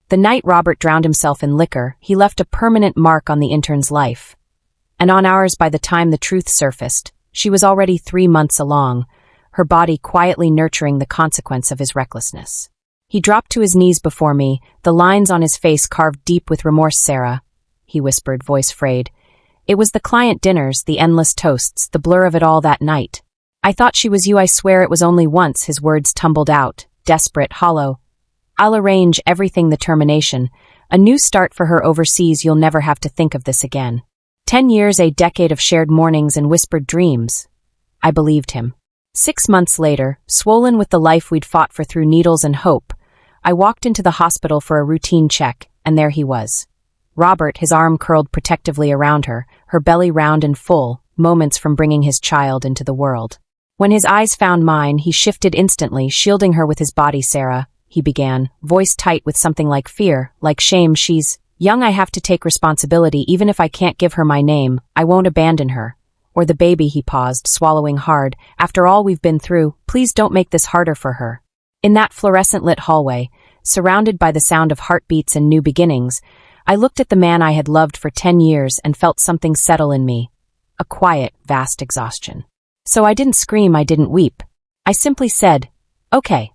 The night Robert drowned himself in liquor, he left a permanent mark on the intern's life. And on ours by the time the truth surfaced. She was already 3 months along, her body quietly nurturing the consequence of his recklessness. He dropped to his knees before me, the lines on his face carved deep with remorse. "Sarah," he whispered, voice frayed. "It was the client dinners, the endless toasts, the blur of it all that night. I thought she was you, I swear it was only once." His words tumbled out, desperate, hollow. "I'll arrange everything, the termination, a new start for her overseas. You'll never have to think of this again." 10 years, a decade of shared mornings and whispered dreams. I believed him. 6 months later, swollen with the life we'd fought for through needles and hope, I walked into the hospital for a routine check, and there he was. Robert, his arm curled protectively around her, her belly round and full, moments from bringing his child into the world. When his eyes found mine, he shifted instantly, shielding her with his body. "Sarah," he began, voice tight with something like fear, like shame. "She's young, I have to take responsibility, even if I can't give her my name. I won't abandon her. Or the baby." He paused, swallowing hard. "After all we've been through, please don't make this harder for her." In that fluorescent-lit hallway, surrounded by the sound of heartbeats and new beginnings, I looked at the man I had loved for 10 years and felt something settle in me. A quiet, vast exhaustion. So I didn't scream, I didn't weep. I simply said, "Okay."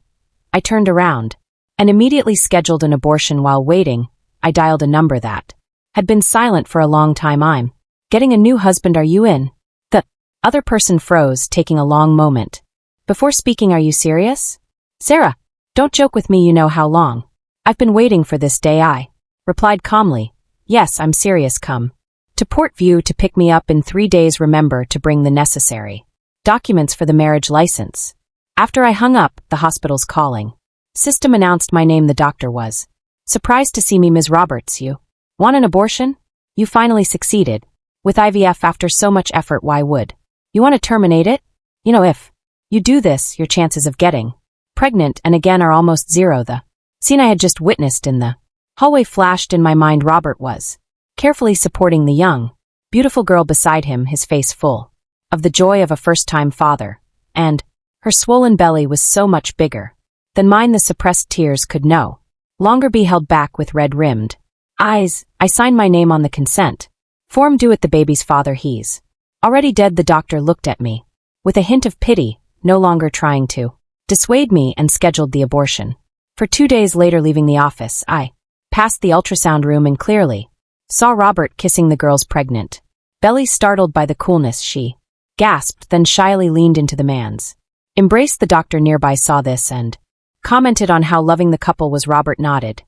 I turned around and immediately scheduled an abortion. While waiting, I dialed a number that had been silent for a long time. "I'm getting a new husband, are you in?" The other person froze, taking a long moment. Before speaking, "Are you serious?" "Sarah, don't joke with me, you know how long I've been waiting for this day," I replied calmly. "Yes, I'm serious. Come to Port View to pick me up in 3 days. Remember to bring the necessary documents for the marriage license." After I hung up, the hospital's calling system announced my name. The doctor was surprised to see me. "Ms. Roberts, you want an abortion? You finally succeeded with IVF after so much effort. Why would you want to terminate it? You know, if you do this, your chances of getting pregnant and again are almost zero." The scene I had just witnessed in the hallway flashed in my mind. Robert was carefully supporting the young, beautiful girl beside him, his face full of the joy of a first-time father, and her swollen belly was so much bigger than mine. The suppressed tears could no longer be held back. With red-rimmed eyes, I signed my name on the consent form. "Do it, the baby's father, he's already dead." The doctor looked at me with a hint of pity, no longer trying to dissuade me, and scheduled the abortion. For 2 days later, leaving the office, I passed the ultrasound room and clearly saw Robert kissing the girl's pregnant belly. Startled by the coolness, she gasped, then shyly leaned into the man's embrace. The doctor nearby saw this and commented on how loving the couple was. Robert nodded.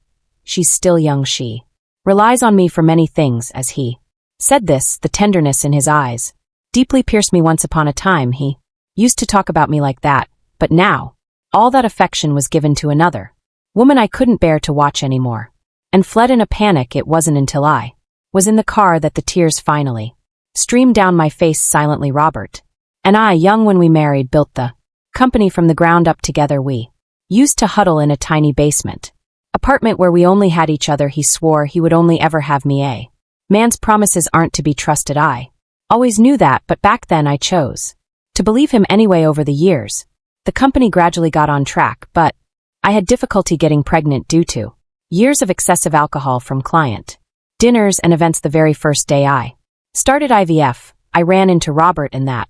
"She's still young. She relies on me for many things." As he said this, the tenderness in his eyes deeply pierced me. Once upon a time, he used to talk about me like that, but now all that affection was given to another woman I couldn't bear to watch anymore, and fled in a panic. It wasn't until I was in the car that the tears finally streamed down my face. Silently, Robert and I, young when we married, built the company from the ground up together. We used to huddle in a tiny basement apartment where we only had each other. He swore he would only ever have me. A man's promises aren't to be trusted. I always knew that, but back then I chose to believe him anyway. Over the years, the company gradually got on track, but I had difficulty getting pregnant due to years of excessive alcohol from client dinners and events. The very first day I started IVF, I ran into Robert and that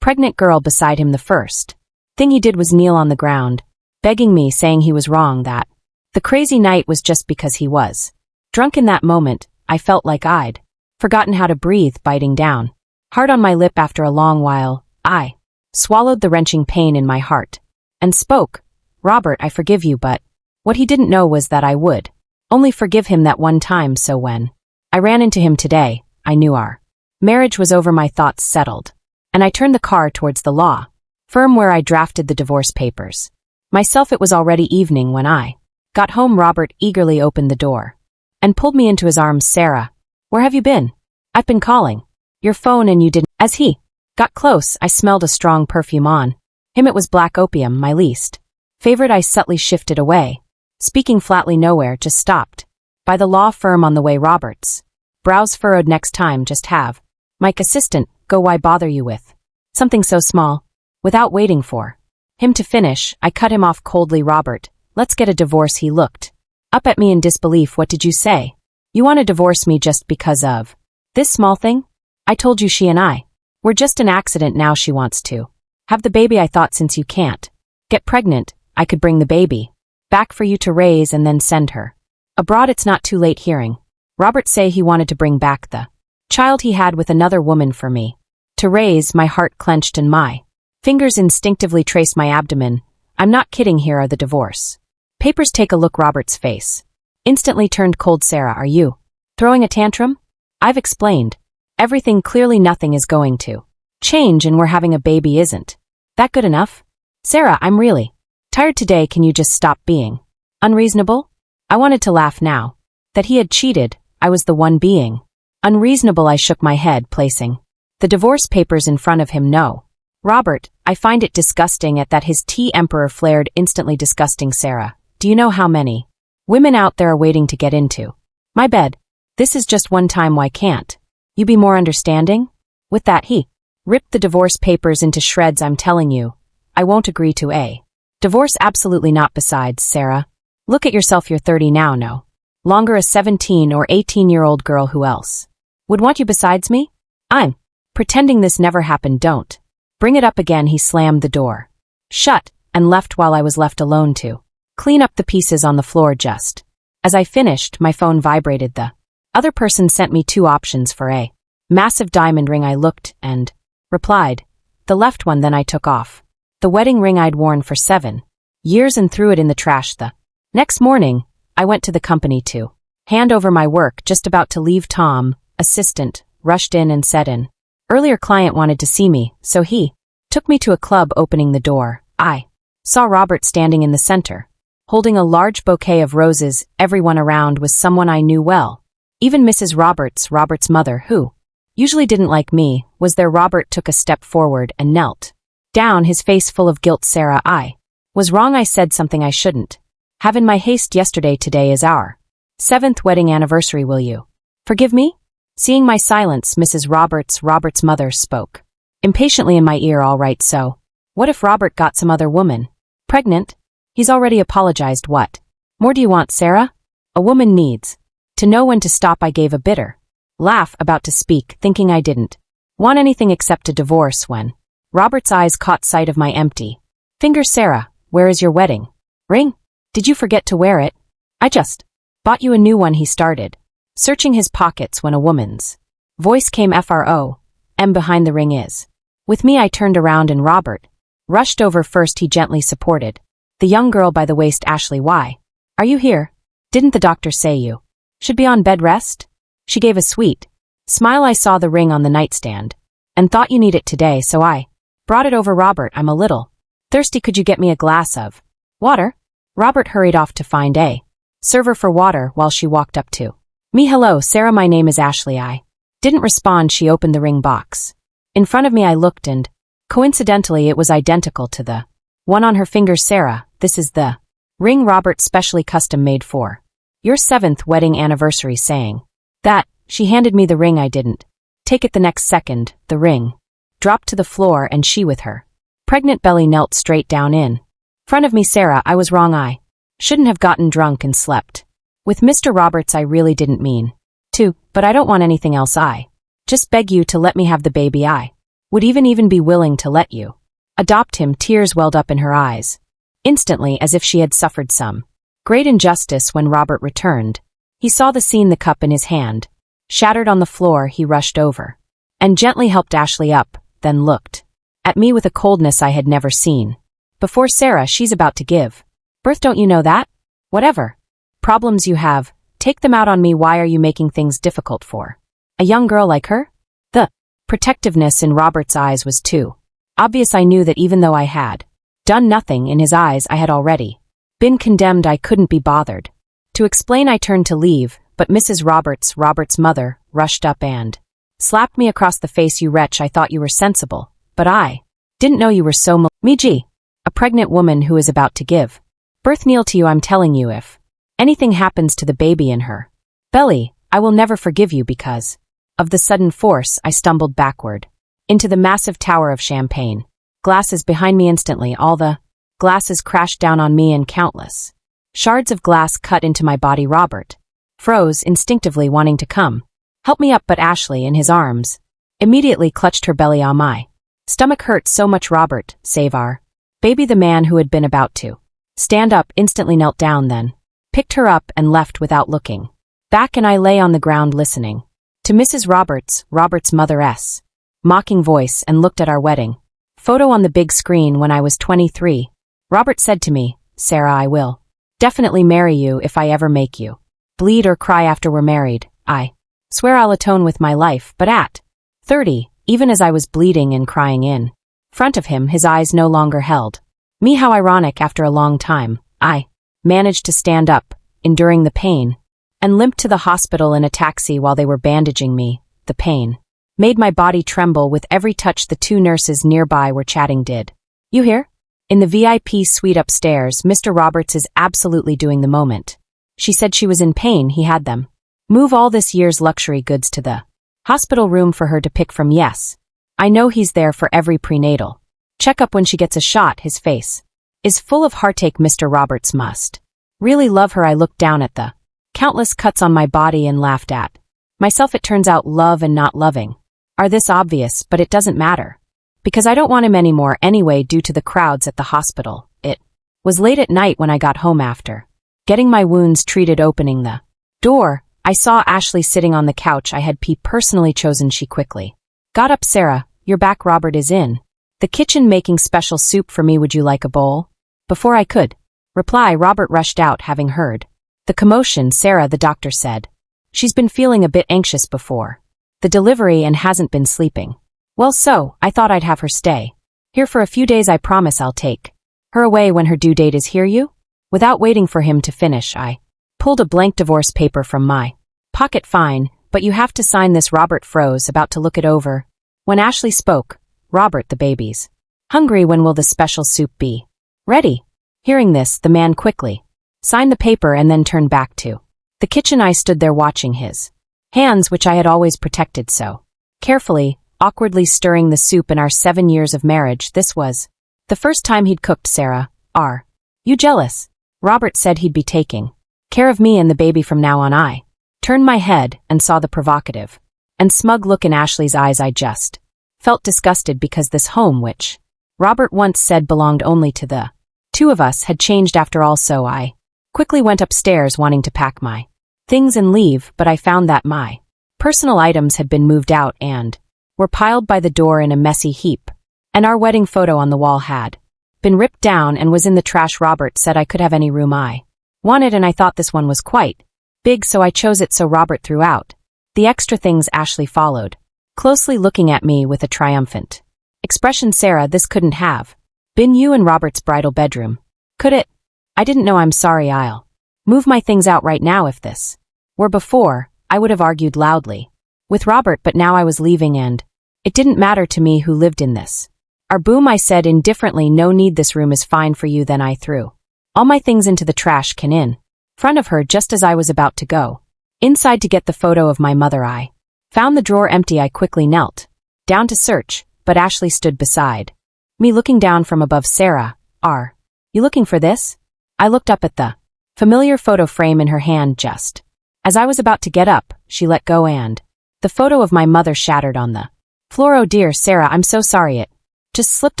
pregnant girl beside him. The first thing he did was kneel on the ground, begging me, saying he was wrong, that the crazy night was just because he was drunk. In that moment, I felt like I'd forgotten how to breathe. Biting down hard on my lip, after a long while, I swallowed the wrenching pain in my heart and spoke, "Robert, I forgive you." But what he didn't know was that I would only forgive him that one time. So when I ran into him today, I knew our marriage was over. My thoughts settled, and I turned the car towards the law firm where I drafted the divorce papers myself. It was already evening when I got home. Robert eagerly opened the door and pulled me into his arms. "Sarah, where have you been? I've been calling your phone and you didn't." As he got close, I smelled a strong perfume on him. It was black opium, my least favorite. I subtly shifted away, speaking flatly. "Nowhere, just stopped by the law firm on the way." Robert's brows furrowed. "Next time, just have Mike assistant go. Why bother you with something so small?" Without waiting for him to finish, I cut him off coldly. "Robert, let's get a divorce." He looked Up at me in disbelief. What did you say? You want to divorce me just because of this small thing? I told you she and I were just an accident. Now she wants to have the baby. I thought since you can't get pregnant, I could bring the baby back for you to raise and then send her abroad. It's not too late. Hearing Robert say he wanted to bring back the child he had with another woman for me to raise, my heart clenched and my fingers instinctively traced my abdomen. I'm not kidding. Here are the divorce papers. Take a look. Robert's face instantly turned cold. Sarah, are you throwing a tantrum? I've explained everything clearly. Nothing is going to change and we're having a baby. Isn't that good enough? Sarah, I'm really tired today. Can you just stop being unreasonable? I wanted to laugh now that he had cheated. I was the one being unreasonable. I shook my head, placing the divorce papers in front of him. No, Robert, I find it disgusting. At that his emperor flared instantly. Disgusting. Sarah, do you know how many women out there are waiting to get into my bed? This is just one time. Why can't you be more understanding? With that he ripped the divorce papers into shreds. I'm telling you, I won't agree to a divorce. Absolutely not. Besides, Sarah, look at yourself. You're 30 now. No longer a 17 or 18-year-old girl. Who else would want you besides me? I'm pretending this never happened. Don't bring it up again. He slammed the door shut and left while I was left alone to clean up the pieces on the floor. Just as I finished, my phone vibrated. The other person sent me 2 options for a massive diamond ring. I looked and replied the left one. Then I took off the wedding ring I'd worn for 7 years and threw it in the trash. The next morning, I went to the company to hand over my work. Just about to leave, Tom, assistant, rushed in and said an earlier client wanted to see me, so he took me to a club. Opening the door, I saw Robert standing in the center, holding a large bouquet of roses. Everyone around was someone I knew well. Even Mrs. Robert's mother, who usually didn't like me, was there. Robert took a step forward and knelt down, his face full of guilt. Sarah, I was wrong. I said something I shouldn't have in my haste yesterday. Today is our 7th wedding anniversary. Will you forgive me? Seeing my silence, Mrs. Robert's mother spoke impatiently in my ear. All right, so what if Robert got some other woman pregnant? He's already apologized. What more do you want, Sarah? A woman needs to know when to stop. I gave a bitter laugh, about to speak, thinking I didn't want anything except a divorce, when Robert's eyes caught sight of my empty fingers. Sarah, where is your wedding ring? Did you forget to wear it? I just bought you a new one. He started searching his pockets when a woman's voice came from behind the ring. Is with me. I turned around and Robert rushed over. First, he gently supported the young girl by the waist. Ashley, why are you here? Didn't the doctor say you should be on bed rest? She gave a sweet smile. I saw the ring on the nightstand and thought you need it today, so I brought it over. Robert, I'm a little thirsty. Could you get me a glass of water? Robert hurried off to find a server for water while she walked up to me. Hello, Sarah, my name is Ashley. I didn't respond. She opened the ring box in front of me. I looked and coincidentally it was identical to the one on her finger. Sarah, this is the ring Robert specially custom made for your 7th wedding anniversary. Saying that, she handed me the ring. I didn't take it the next second. The ring dropped to the floor and she, with her pregnant belly, knelt straight down in front of me. Sarah, I was wrong. I shouldn't have gotten drunk and slept with Mr. Roberts. I really didn't mean to, but I don't want anything else. I just beg you to let me have the baby. I would even be willing to let you adopt him. Tears welled up in her eyes instantly, as if she had suffered some great injustice. When Robert returned, he saw the scene, the cup in his hand shattered on the floor. He rushed over and gently helped Ashley up, then looked at me with a coldness I had never seen before. Sarah, she's about to give birth. Don't you know that? Whatever problems you have, take them out on me. Why are you making things difficult for a young girl like her? The protectiveness in Robert's eyes was too obvious. I knew that even though I had done nothing, in his eyes I had already been condemned. I couldn't be bothered to explain. I turned to leave, but Mrs. Robert's mother rushed up and slapped me across the face. You wretch, I thought you were sensible, but I didn't know you were so a pregnant woman who is about to give birth. Kneel to you. I'm telling you, if anything happens to the baby in her belly, I will never forgive you. Because of the sudden force, I stumbled backward into the massive tower of champagne glasses behind me. Instantly, all the glasses crashed down on me in countless Shards of glass cut into my body. Robert froze, instinctively wanting to come. Help me up, but Ashley, in his arms, immediately clutched her belly. My stomach hurt so much. Robert, save our baby. The man who had been about to stand up instantly knelt down, then picked her up and left without looking back, and I lay on the ground listening to Mrs. Robert's mother's mocking voice, and looked at our wedding photo on the big screen when I was 23. Robert said to me, "Sarah, I will definitely marry you if I ever make you bleed or cry after we're married. I swear I'll atone with my life." But at 30, even as I was bleeding and crying in front of him, his eyes no longer held me. How ironic. After a long time, I managed to stand up, enduring the pain, and limped to the hospital in a taxi while they were bandaging me. The pain made my body tremble with every touch. The two nurses nearby were chatting. "Did you hear? In the VIP suite upstairs, Mr. Roberts is absolutely doing the moment. She said she was in pain. He had them move all this year's luxury goods to the hospital room for her to pick from. Yes, I know he's there for every prenatal checkup when she gets a shot. His face is full of heartache. Mr. Roberts must really love her." I looked down at the countless cuts on my body and laughed at myself. It turns out love and not loving are this obvious, but it doesn't matter, because I don't want him anymore anyway due to the crowds at the hospital. It was late at night when I got home after getting my wounds treated. Opening the door, I saw Ashley sitting on the couch I had personally chosen. She quickly got up. "Sarah, you're back. Robert is in the kitchen making special soup for me. Would you like a bowl?" Before I could reply, Robert rushed out, having heard the commotion. "Sarah," the doctor said, "she's been feeling a bit anxious before the delivery and hasn't been sleeping well, so I thought I'd have her stay here for a few days. I promise I'll take her away when her due date is here." You? Without waiting for him to finish, I pulled a blank divorce paper from my pocket. "Fine, but you have to sign this." Robert froze, about to look it over, when Ashley spoke. "Robert, the baby's hungry. When will the special soup be ready?" Hearing this, the man quickly signed the paper and then turned back to the kitchen. I stood there watching his hands, which I had always protected so carefully, awkwardly stirring the soup. In our 7 years of marriage, this was the first time he'd cooked. "Sarah, are you jealous?" Robert said he'd be taking care of me and the baby from now on. I turned my head and saw the provocative and smug look in Ashley's eyes. I just felt disgusted because this home, which Robert once said belonged only to the two of us, had changed after all. So I quickly went upstairs, wanting to pack my things and leave, but I found that my personal items had been moved out and were piled by the door in a messy heap, and our wedding photo on the wall had been ripped down and was in the trash. Robert said I could have any room I wanted, and I thought this one was quite big, so I chose it. So Robert threw out the extra things. Ashley followed closely, looking at me with a triumphant expression. "Sarah, this couldn't have been you and Robert's bridal bedroom, could it?" I didn't know. "I'm sorry, I'll move my things out right now." If this were before, I would have argued loudly with Robert, but now I was leaving and it didn't matter to me who lived in this our boom. I said indifferently, "No need, this room is fine for you." Then I threw all my things into the trash can in front of her. Just as I was about to go inside to get the photo of my mother, I found the drawer empty. I quickly knelt down to search, but Ashley stood beside me, looking down from above. "Sarah, are you looking for this?" I looked up at the familiar photo frame in her hand. Just as I was about to get up, she let go and the photo of my mother shattered on the floor. "Oh dear, Sarah, I'm so sorry. It just slipped."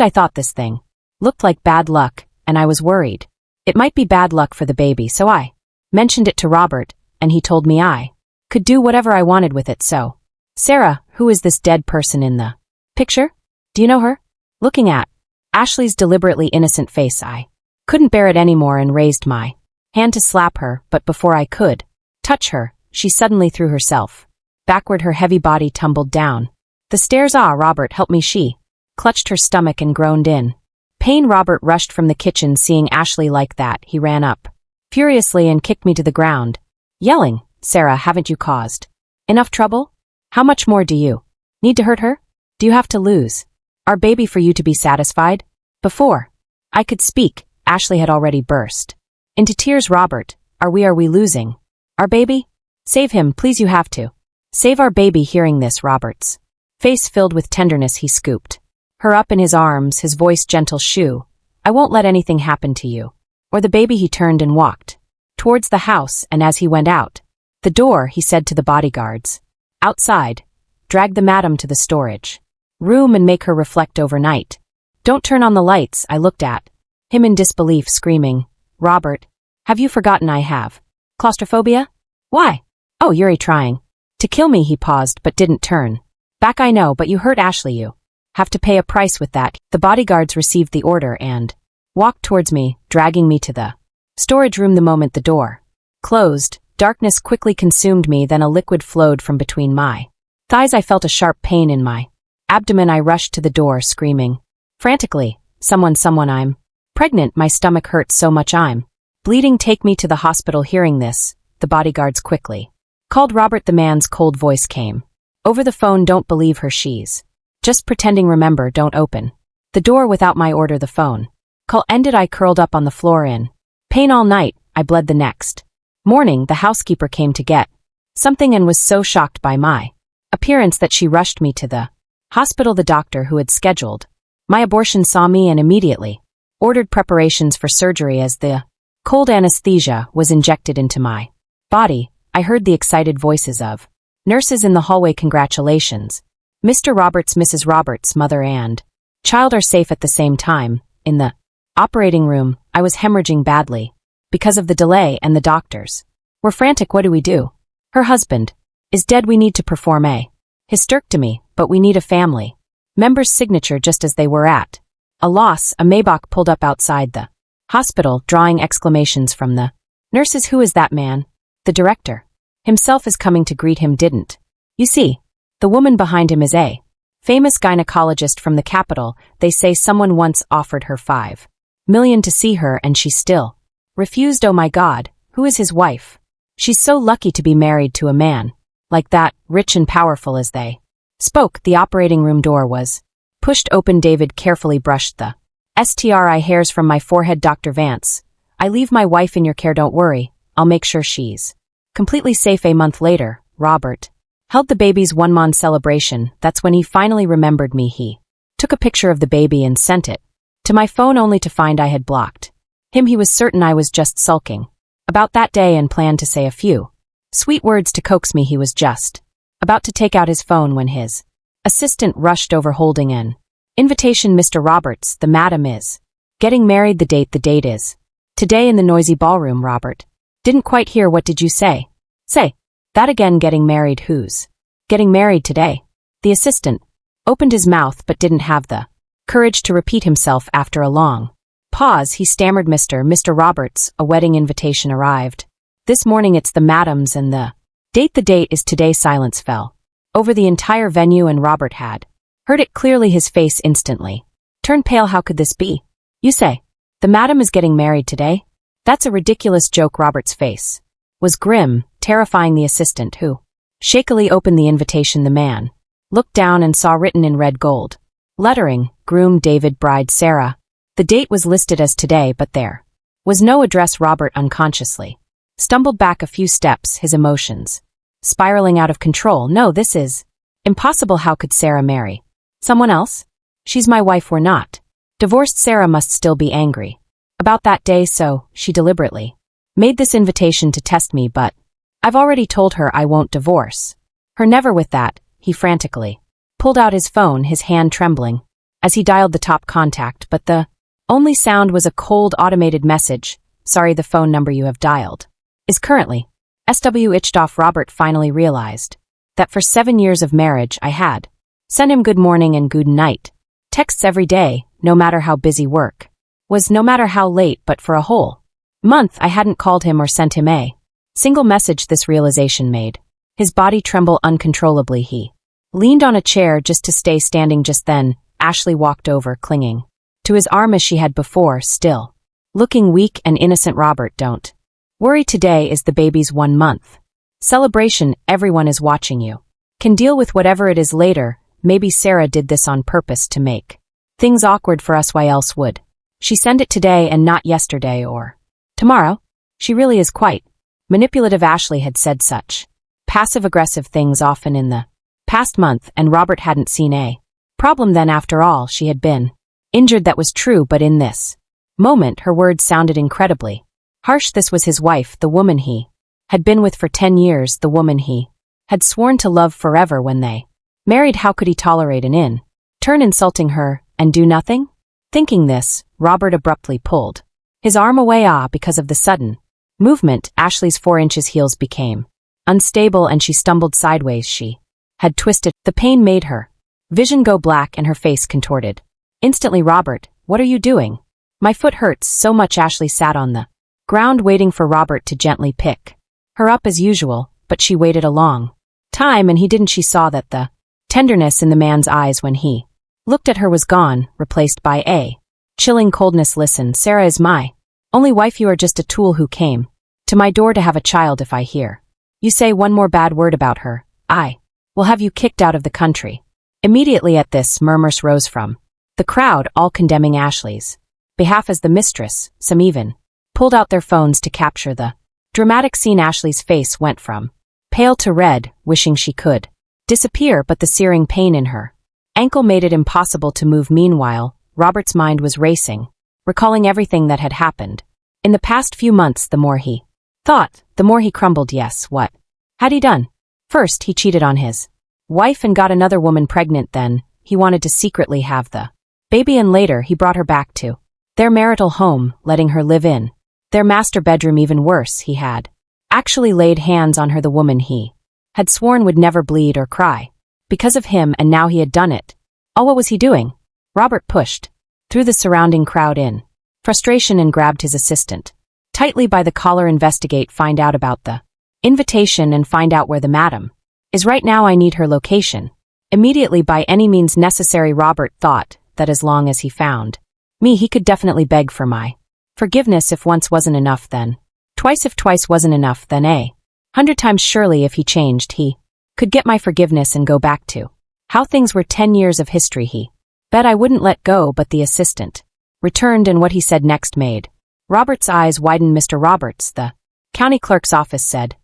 I thought this thing looked like bad luck, and I was worried it might be bad luck for the baby, so I mentioned it to Robert, and he told me I could do whatever I wanted with it. "So, Sarah, who is this dead person in the picture? Do you know her?" Looking at Ashley's deliberately innocent face, I couldn't bear it anymore and raised my hand to slap her, but before I could touch her, she suddenly threw herself backward. Her heavy body tumbled down the stairs. "Ah, Robert, help me." She clutched her stomach and groaned in pain. Robert rushed from the kitchen. Seeing Ashley like that, he ran up furiously and kicked me to the ground, yelling, "Sarah, haven't you caused enough trouble? How much more do you need to hurt her? Do you have to lose our baby for you to be satisfied?" Before I could speak, Ashley had already burst into tears. "Robert, are we losing our baby? Save him, please. You have to save our baby." Hearing this, Robert's face filled with tenderness. He scooped her up in his arms, his voice gentle. "Shoo, I won't let anything happen to you or the baby." He turned and walked towards the house, and as he went out the door, he said to the bodyguards outside, "Drag the madam to the storage room and make her reflect overnight. Don't turn on the lights." I looked at him in disbelief, screaming, "Robert, have you forgotten I have claustrophobia?" "Why?" "Oh, you're trying to kill me." He paused but didn't turn back. "I know, but you hurt Ashley. You have to pay a price with that." The bodyguards received the order and walked towards me, dragging me to the storage room. The moment the door closed, darkness quickly consumed me, then a liquid flowed from between my thighs. I felt a sharp pain in my abdomen. I rushed to the door, screaming frantically, Someone, I'm pregnant. My stomach hurts so much I'm bleeding. Take me to the hospital." Hearing this, the bodyguards quickly called Robert. The man's cold voice came over the phone, "Don't believe her. She's just pretending. Remember, don't open the door without my order." The phone call ended. I curled up on the floor in pain all night. I bled. The next morning, the housekeeper came to get something and was so shocked by my appearance that she rushed me to the hospital. The doctor who had scheduled my abortion saw me and immediately ordered preparations for surgery. As the cold anesthesia was injected into my body, I heard the excited voices of nurses in the hallway. "Congratulations, Mr. Roberts. Mrs. Roberts' mother and child are safe." At the same time, in the operating room, I was hemorrhaging badly because of the delay, and the doctors were frantic. "What do we do? Her husband is dead. We need to perform a hysterectomy, but we need a family member's signature." Just as they were at a loss, a Maybach pulled up outside the hospital, drawing exclamations from the nurses. "Who is that man?" "The director himself is coming to greet him." "Didn't you see? The woman behind him is a famous gynecologist from the capital. They say someone once offered her $5 million to see her and she still refused." "Oh my God, who is his wife? She's so lucky to be married to a man like that, rich and powerful." As they spoke, the operating room door was pushed open. David carefully brushed the STRI hairs from my forehead. "Dr. Vance, I leave my wife in your care. Don't worry, I'll make sure she's completely safe." A month later, Robert held the baby's 1-month celebration. That's when he finally remembered me. He took a picture of the baby and sent it to my phone, only to find I had blocked him. He was certain I was just sulking about that day and planned to say a few sweet words to coax me. He was just about to take out his phone when his assistant rushed over holding an invitation. "Mr. Roberts, the madam is getting married. The date is today in the noisy ballroom." Robert didn't quite hear. "What did you say?" "Say that again." "Getting married? Who's getting married today?" The assistant opened his mouth but didn't have the courage to repeat himself. After a long pause, he stammered, Mr. Roberts, a wedding invitation arrived this morning. It's the madam's and the date is today." Silence fell over the entire venue, and Robert had heard it clearly. His face instantly turned pale. "How could this be? You say the madam is getting married today? That's a ridiculous joke." Robert's face was grim, terrifying. The assistant, who shakily opened the invitation, the man looked down and saw written in red gold lettering, "Groom David, bride Sarah." The date was listed as today, but there was no address. Robert unconsciously stumbled back a few steps, his emotions spiraling out of control. "No, this is impossible. How could Sarah marry someone else? She's my wife. We're not divorced." Sarah must still be angry about that day, so she deliberately made this invitation to test me, but I've already told her I won't divorce her. "Never." With that, he frantically pulled out his phone, his hand trembling as he dialed the top contact, but the only sound was a cold automated message. "Sorry, the phone number you have dialed is currently switched off." Robert finally realized that for 7 years of marriage I had sent him good morning and good night texts every day, no matter how busy work was, no matter how late, but for a whole month I hadn't called him or sent him a single message. This realization made his body tremble uncontrollably. He leaned on a chair just to stay standing. Just then, Ashley walked over, clinging to his arm as she had before, still looking weak and innocent. "Robert, don't worry. Today is the baby's 1-month celebration. Everyone is watching. You can deal with whatever it is later. Maybe Sarah did this on purpose to make things awkward for us. Why else would she send it today and not yesterday or tomorrow? She really is quite manipulative." Ashley had said such passive-aggressive things often in the past month, and Robert hadn't seen a problem then. After all, she had been injured. That was true, but in this moment her words sounded incredibly Harsh, this was his wife, the woman he had been with for 10 years, the woman he had sworn to love forever when they married. How could he tolerate an turn insulting her and do nothing? Thinking this, Robert abruptly pulled his arm away. Because of the sudden movement, Ashley's 4 inches heels became unstable and she stumbled sideways. She had twisted. The pain made her vision go black and her face contorted. Instantly, Robert, what are you doing? My foot hurts so much. Ashley sat on the ground waiting for Robert to gently pick her up as usual, but she waited a long time and he didn't. She saw that the tenderness in the man's eyes when he looked at her was gone, replaced by a chilling coldness. Listen, Sarah is my only wife. You are just a tool who came to my door to have a child. If I hear you say one more bad word about her, I will have you kicked out of the country. Immediately at this, murmurs rose from the crowd, all condemning Ashley's behalf as the mistress. Some even pulled out their phones to capture the dramatic scene. Ashley's face went from pale to red, wishing she could disappear, but the searing pain in her ankle made it impossible to move. Meanwhile, Robert's mind was racing, recalling everything that had happened in the past few months. The more he thought, the more he crumbled. Yes, what had he done? First, he cheated on his wife and got another woman pregnant. Then, he wanted to secretly have the baby, and later he brought her back to their marital home, letting her live in their master bedroom. Even worse, he had actually laid hands on her, the woman he had sworn would never bleed or cry because of him, and now he had done it. All. What was he doing? Robert pushed through the surrounding crowd in frustration and grabbed his assistant tightly by the collar. Investigate, find out about the invitation and find out where the madam is right now. I need her location immediately, by any means necessary. Robert thought that as long as he found me, he could definitely beg for my forgiveness. If once wasn't enough, then twice. If twice wasn't enough, then 100 times. Surely if he changed, he could get my forgiveness and go back to how things were. 10 years of history. He bet I wouldn't let go. But the assistant returned, and what he said next made Robert's eyes widen. Mr. Roberts, the county clerk's office said,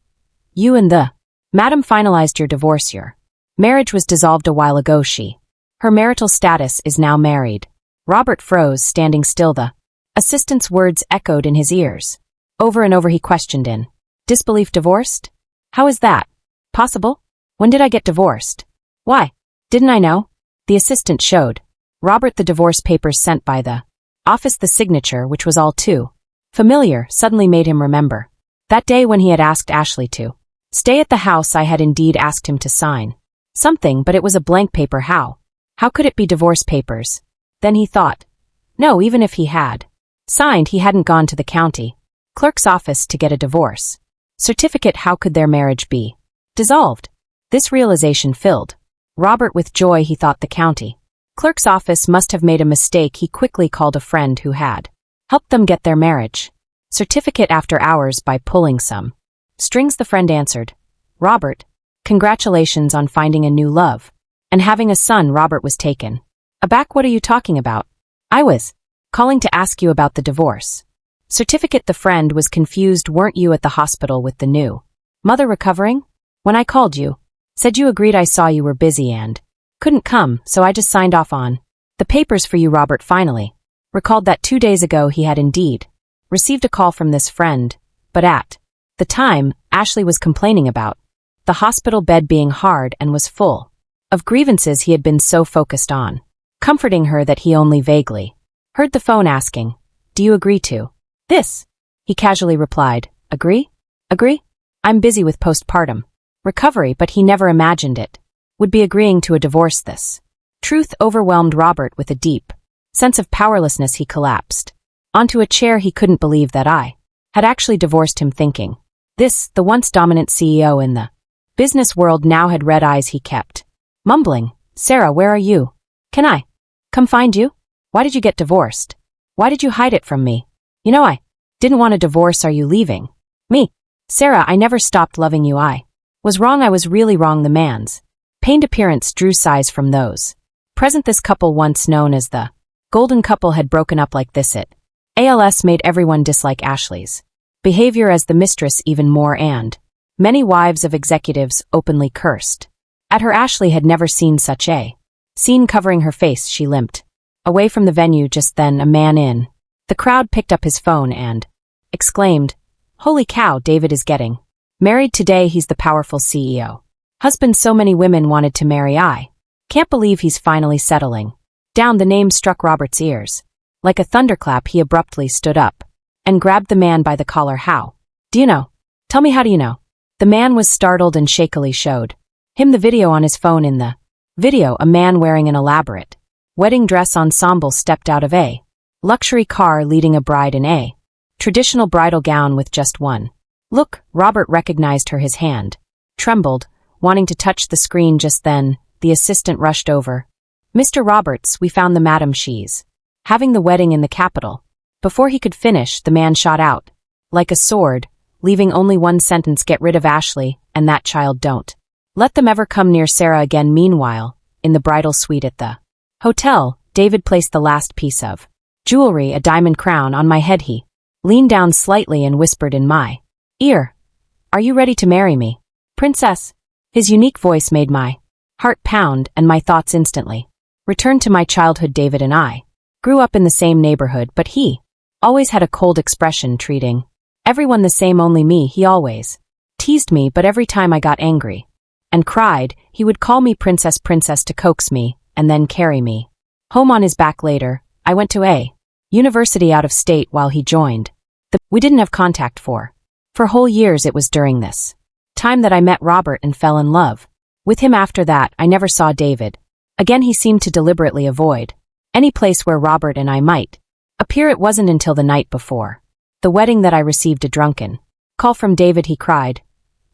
you and the madam finalized your divorce. Your marriage was dissolved a while ago. Her marital status is now married. Robert froze, standing still. The assistant's words echoed in his ears. Over and over he questioned in disbelief. Divorced? How is that possible? When did I get divorced? Why? Didn't I know? The assistant showed Robert the divorce papers sent by the office. The signature, which was all too familiar, suddenly made him remember that day when he had asked Ashley to stay at the house. I had indeed asked him to sign something, but it was a blank paper. How could it be divorce papers? Then he thought, no, even if he had signed, he hadn't gone to the county clerk's office to get a divorce certificate. How could their marriage be dissolved? This realization filled Robert with joy. He thought the county clerk's office must have made a mistake. He quickly called a friend who had helped them get their marriage certificate after hours by pulling some strings. The friend answered, Robert, congratulations on finding a new love and having a son. Robert was taken aback. What are you talking about? I was calling to ask you about the divorce certificate. The friend was confused. Weren't you at the hospital with the new mother recovering? When I called you, said you agreed. I saw you were busy and couldn't come, so I just signed off on the papers for you. Robert finally recalled that 2 days ago he had indeed received a call from this friend, but at the time, Ashley was complaining about the hospital bed being hard and was full of grievances. He had been so focused on comforting her that he only vaguely heard the phone asking, do you agree to this? He casually replied, agree? Agree? I'm busy with postpartum recovery, but he never imagined it would be agreeing to a divorce. This truth overwhelmed Robert with a deep sense of powerlessness. He collapsed onto a chair. He couldn't believe that I had actually divorced him. Thinking this, the once dominant CEO in the business world, now had red eyes. He kept mumbling, Sarah, where are you? Can I come find you? Why did you get divorced? Why did you hide it from me? You know I didn't want a divorce. Are you leaving me? Sarah, I never stopped loving you. I was wrong. I was really wrong. The man's pained appearance drew sighs from those present. This couple, once known as the golden couple, had broken up like this. It ALS made everyone dislike Ashley's behavior as the mistress even more, and many wives of executives openly cursed at her. Ashley had never seen such a scene. Covering her face, she limped away from the venue. Just then, a man in the crowd picked up his phone and exclaimed, "Holy cow, David is getting married today. He's the powerful CEO. Husband so many women wanted to marry. I can't believe he's finally settling down." The name struck Robert's ears. Like a thunderclap, he abruptly stood up and grabbed the man by the collar. "How do you know? Tell me, how do you know?" The man was startled and shakily showed him the video on his phone. In the video, a man wearing an elaborate wedding dress ensemble stepped out of a luxury car, leading a bride in a traditional bridal gown with just one look. Robert recognized her. His hand trembled, wanting to touch the screen. Just then, the assistant rushed over. "Mr. Roberts, we found the madam. She's having the wedding in the capital." Before he could finish, the man shot out like a sword, leaving only one sentence: "Get rid of Ashley and that child. Don't let them ever come near Sarah again." Meanwhile, in the bridal suite at the hotel, David placed the last piece of jewelry, a diamond crown, on my head. He leaned down slightly and whispered in my ear, "Are you ready to marry me, princess?" His unique voice made my heart pound, and my thoughts instantly returned to my childhood. David and I grew up in the same neighborhood, but he always had a cold expression, treating everyone the same. Only me. He always teased me, but every time I got angry and cried, he would call me princess, princess to coax me and then carry me home on his back. Later, I went to a university out of state while he joined. We didn't have contact for whole years. It was during this time that I met Robert and fell in love with him. After that, I never saw David again. He seemed to deliberately avoid any place where Robert and I might appear. It wasn't until the night before the wedding that I received a drunken call from David. He cried,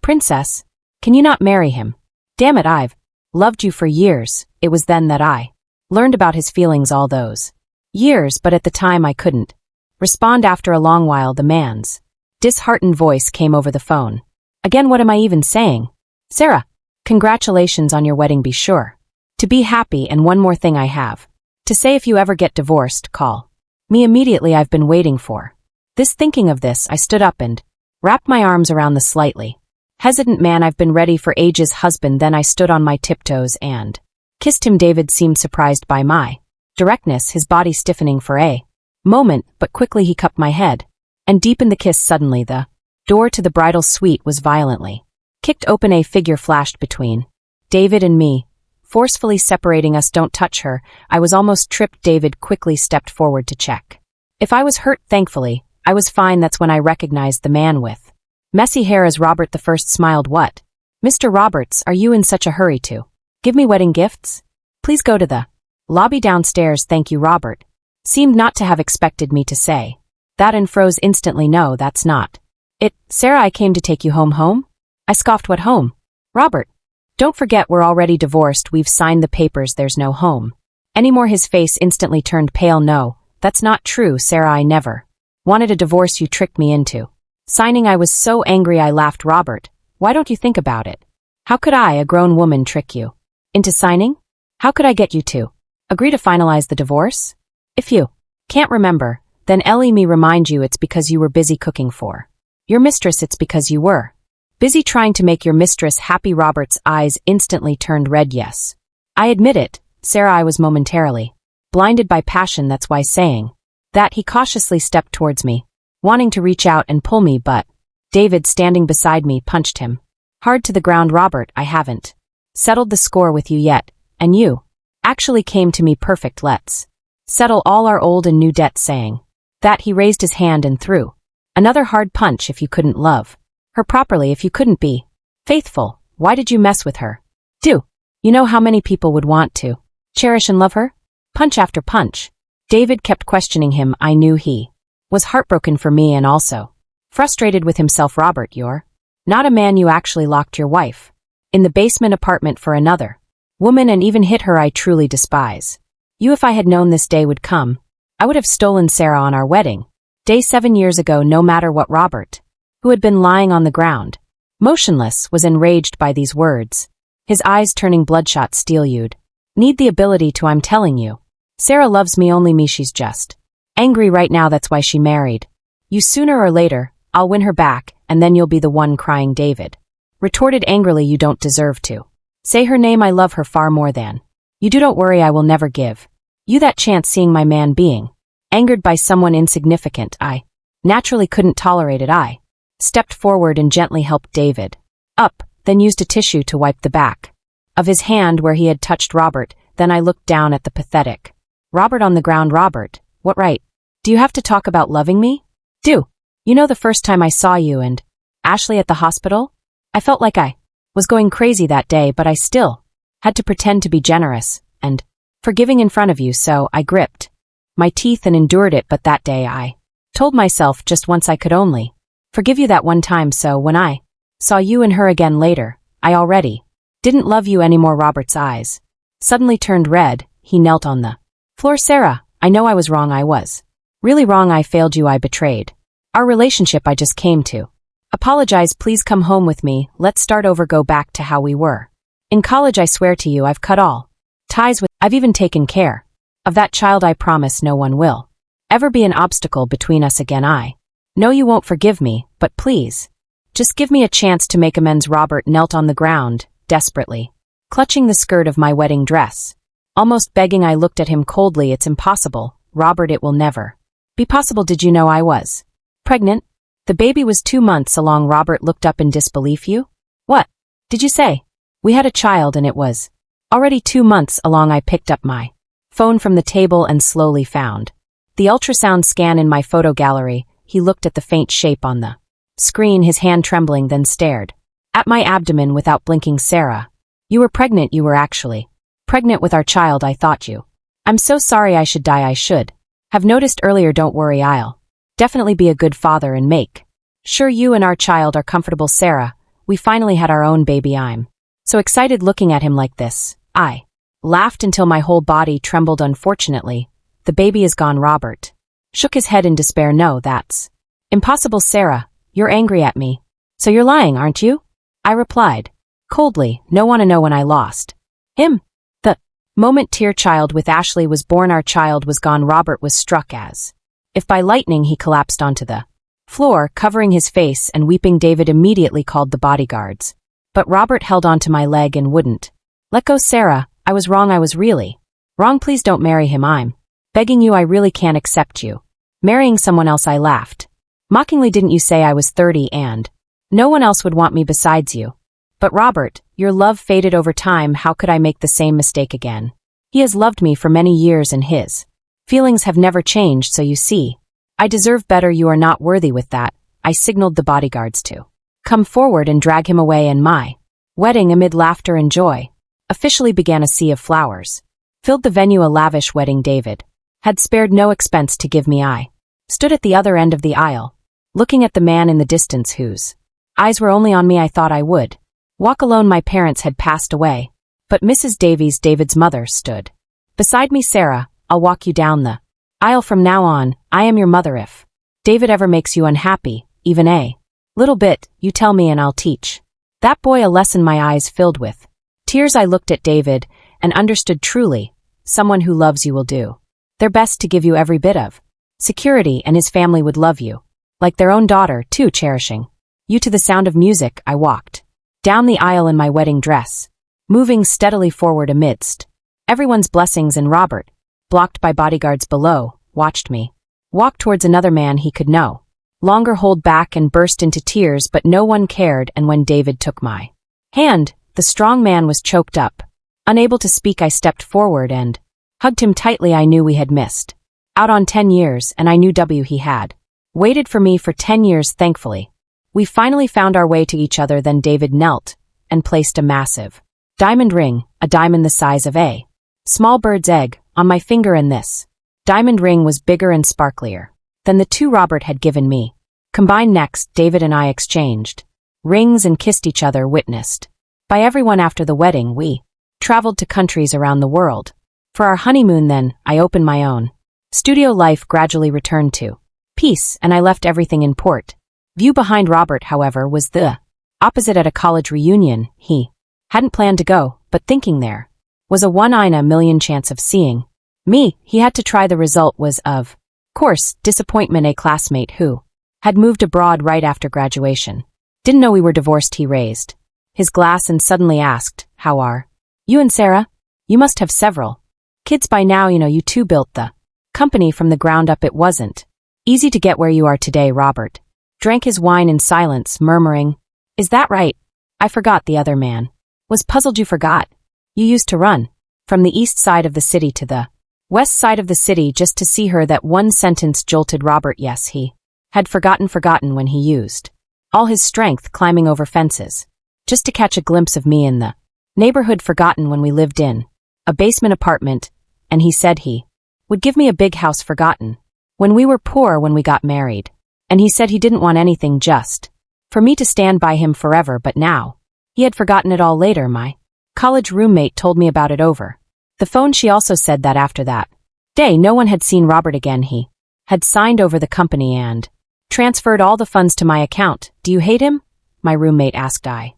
"Princess, can you not marry him? Damn it, I've loved you for years." It was then that I learned about his feelings all those years, but at the time I couldn't respond. After a long while, the man's disheartened voice came over the phone. "Again, what am I even saying? Sarah, congratulations on your wedding. Be sure to be happy, and one more thing I have to say: if you ever get divorced, call me immediately. I've been waiting for this." Thinking of this, I stood up and wrapped my arms around the slightly hesitant man. "I've been ready for ages, husband." Then I stood on my tiptoes and kissed him. David seemed surprised by my directness, his body stiffening for a moment, but quickly he cupped my head and deepened the kiss. Suddenly, the door to the bridal suite was violently kicked open. A figure flashed between David and me, forcefully separating us. "Don't touch her." I was almost tripped. David quickly stepped forward to check if I was hurt. Thankfully, I was fine. That's when I recognized the man with messy hair as Robert. The first smiled. "What? Mr. Roberts, are you in such a hurry to give me wedding gifts? Please go to the lobby downstairs." "Thank you." Robert seemed not to have expected me to say that and froze instantly. "No, that's not it, Sarah. I came to take you home." "Home?" I scoffed. "What home? Robert, don't forget we're already divorced. We've signed the papers. There's no home anymore." His face instantly turned pale. "No, that's not true, Sarah. I never wanted a divorce. You tricked me into signing." I was so angry I laughed. "Robert, why don't you think about it? How could I, a grown woman, trick you into signing? How could I get you to agree to finalize the divorce? If you can't remember, then let me remind you, it's because you were busy cooking for your mistress. It's because you were busy trying to make your mistress happy." Robert's eyes instantly turned red. "Yes, I admit it, Sarah. I was momentarily blinded by passion." That's why, saying that, he cautiously stepped towards me, wanting to reach out and pull me, but David, standing beside me, punched him hard to the ground. "Robert, I haven't settled the score with you yet, and you actually came to me. Perfect. Let's settle all our old and new debts." Saying that, he raised his hand and threw another hard punch. "If you couldn't love her properly, if you couldn't be faithful, why did you mess with her? Do you know how many people would want to cherish and love her?" Punch after punch. David kept questioning him. I knew he was heartbroken for me and also frustrated with himself. "Robert, you're not a man. You actually locked your wife in the basement apartment for another woman and even hit her. I truly despise you. If I had known this day would come, I would have stolen Sarah on our wedding day 7 years ago." No matter what, Robert, who had been lying on the ground, motionless, was enraged by these words, his eyes turning bloodshot. "Steel, you'd need the ability to. I'm telling you, Sarah loves me, only me. She's just angry right now. That's why she married you. Sooner or later, I'll win her back, and then you'll be the one crying." David retorted angrily. "You don't deserve to say her name. I love her far more than you do. Don't worry, I will never give you that chance." Seeing my man being angered by someone insignificant, I Naturally couldn't tolerate it. I stepped forward and gently helped David up, then used a tissue to wipe the back of his hand where he had touched Robert. Then I looked down at the pathetic Robert on the ground. Robert, what right do you have to talk about loving me? Do you know the first time I saw you and Ashley at the hospital? I felt like I was going crazy that day, but I still had to pretend to be generous and forgiving in front of you, so I gripped my teeth and endured it. But that day I told myself just once I could only forgive you that one time, so when I saw you and her again later, I already didn't love you anymore. Robert's eyes suddenly turned red. He knelt on the floor. Sarah, I know I was wrong. I was really wrong. I failed you. I betrayed our relationship. I just came to apologize. Please come home with me. Let's start over. Go back to how we were in college. I swear to you, I've cut all ties with. I've even taken care of that child. I promise no one will ever be an obstacle between us again. I know you won't forgive me, but please, just give me a chance to make amends. Robert knelt on the ground, desperately clutching the skirt of my wedding dress, almost begging. I looked at him coldly. It's impossible, Robert. It will never be possible. Did you know I was pregnant? The baby was 2 months along. Robert looked up in disbelief. You? What did you say? We had a child and it was already 2 months along. I picked up my phone from the table and slowly found the ultrasound scan in my photo gallery. He looked at the faint shape on the screen, his hand trembling, then stared at my abdomen without blinking. Sarah, you were pregnant. You were actually pregnant with our child. I thought you. I'm so sorry. I should die. I should have noticed earlier. Don't worry. I'll definitely be a good father and make sure you and our child are comfortable. Sarah, we finally had our own baby. I'm so excited looking at him like this. I laughed until my whole body trembled. Unfortunately, the baby is gone. Robert shook his head in despair. No, that's impossible. Sarah, you're angry at me. So you're lying, aren't you? I replied coldly. No, want to know when I lost him? The moment Tear Child with Ashley was born, our child was gone. Robert was struck as if by lightning. He collapsed onto the floor, covering his face and weeping. David immediately called the bodyguards, but Robert held onto my leg and wouldn't let go. Sarah, I was wrong. I was really wrong. Please don't marry him. I'm begging you. I really can't accept you marrying someone else. I laughed mockingly. Didn't you say I was 30 and no one else would want me besides you? But Robert, your love faded over time. How could I make the same mistake again? He has loved me for many years and his feelings have never changed, so you see, I deserve better. You are not worthy. With that, I signaled the bodyguards to come forward and drag him away, and my wedding, amid laughter and joy, officially began. A sea of flowers filled the venue. A lavish wedding David had spared no expense to give me. I stood at the other end of the aisle, looking at the man in the distance whose eyes were only on me. I thought I would walk alone. My parents had passed away, but Mrs. Davies, David's mother, stood beside me. Sarah, I'll walk you down the aisle from now on. I am your mother. If David ever makes you unhappy, even a little bit, you tell me and I'll teach that boy a lesson. My eyes filled with tears. I looked at David and understood truly, someone who loves you will do their best to give you every bit of security, and his family would love you like their own daughter, too, cherishing you. To the sound of music, I walked down the aisle in my wedding dress, moving steadily forward amidst everyone's blessings, and Robert, blocked by bodyguards below, watched me walk towards another man he could no longer hold back and burst into tears. But no one cared, and when David took my hand, the strong man was choked up. Unable to speak, I stepped forward and hugged him tightly. I knew we had missed out on 10 years, and I knew he had waited for me for 10 years. Thankfully, we finally found our way to each other. Then David knelt and placed a massive diamond ring, a diamond the size of a small bird's egg, on my finger, and this diamond ring was bigger and sparklier than the two Robert had given me combined. Next, David and I exchanged rings and kissed each other, witnessed by everyone. After the wedding, we traveled to countries around the world for our honeymoon. Then I opened my own studio. Life gradually returned to peace, and I left everything in port view behind. Robert, however, was the opposite. At a college reunion, he hadn't planned to go, but thinking there was a 1 in a million chance of seeing me, he had to try. The result was, of course, disappointment. A classmate who had moved abroad right after graduation didn't know we were divorced. He raised his glass and suddenly asked, "How are you and Sarah? You must have several kids by now. You two built the company from the ground up. It wasn't Easy to get where you are today, Robert. Drank his wine in silence, murmuring, "Is that right? I forgot," the other man. Was puzzled. You forgot. You used to run from the east side of the city to the west side of the city just to see her. That one sentence jolted Robert. Yes, he had forgotten when he used all his strength climbing over fences just to catch a glimpse of me in the neighborhood. Forgotten when we lived in a basement apartment, and he said he would give me a big house. Forgotten when we were poor, when we got married, and he said he didn't want anything, just for me to stand by him forever. But now he had forgotten it all. Later, my college roommate told me about it over the phone. She also said that after that day, no one had seen Robert again. He had signed over the company and transferred all the funds to my account. Do you hate him? My roommate asked. I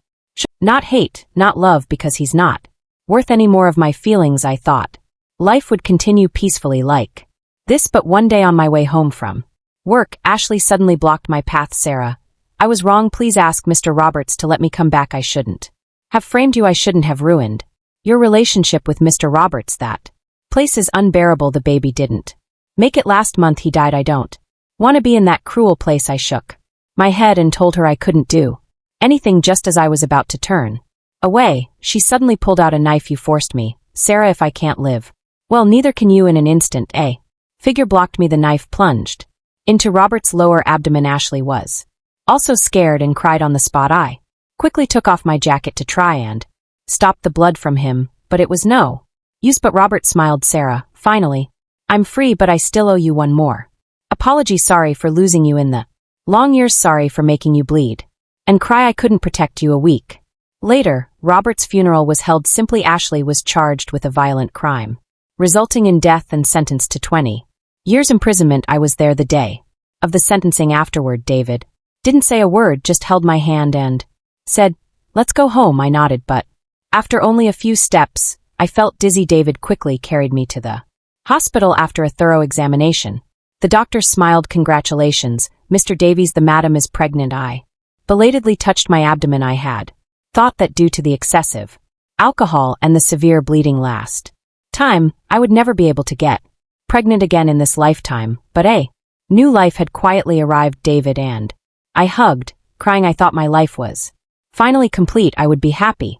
not hate, not love, because he's not worth any more of my feelings. I thought life would continue peacefully like this, but one day on my way home from work, Ashley suddenly blocked my path. "Sarah, I was wrong. Please ask Mr. Roberts to let me come back. I shouldn't have framed you. I shouldn't have ruined your relationship with Mr. Roberts. That place is unbearable. The baby didn't make it last month. He died. I don't want to be in that cruel place." I shook my head and told her I couldn't do anything. Just as I was about to turn away, she suddenly pulled out a knife. "You forced me, Sarah. If I can't live, well, neither can you." In an instant, a figure blocked me. The knife plunged into Robert's lower abdomen. Ashley was also scared and cried on the spot. I quickly took off my jacket to try and stop the blood from him, but it was no use. But Robert smiled. "Sarah, finally, I'm free, but I still owe you one more apology. Sorry for losing you in the long years. Sorry for making you bleed and cry. I couldn't protect you." A week later, Robert's funeral was held. Simply, Ashley was charged with a violent crime, resulting in death and sentenced to 20 years imprisonment. I was there the day of the sentencing. Afterward, David didn't say a word, just held my hand and said, "Let's go home." I nodded, but after only a few steps, I felt dizzy. David quickly carried me to the hospital after a thorough examination. The doctor smiled. "Congratulations, Mr. Davies, the madam is pregnant." I belatedly touched my abdomen. I had thought that due to the excessive alcohol and the severe bleeding last time, I would never be able to get pregnant again in this lifetime, but a new life had quietly arrived. David and I hugged, crying. I thought my life was finally complete. I would be happy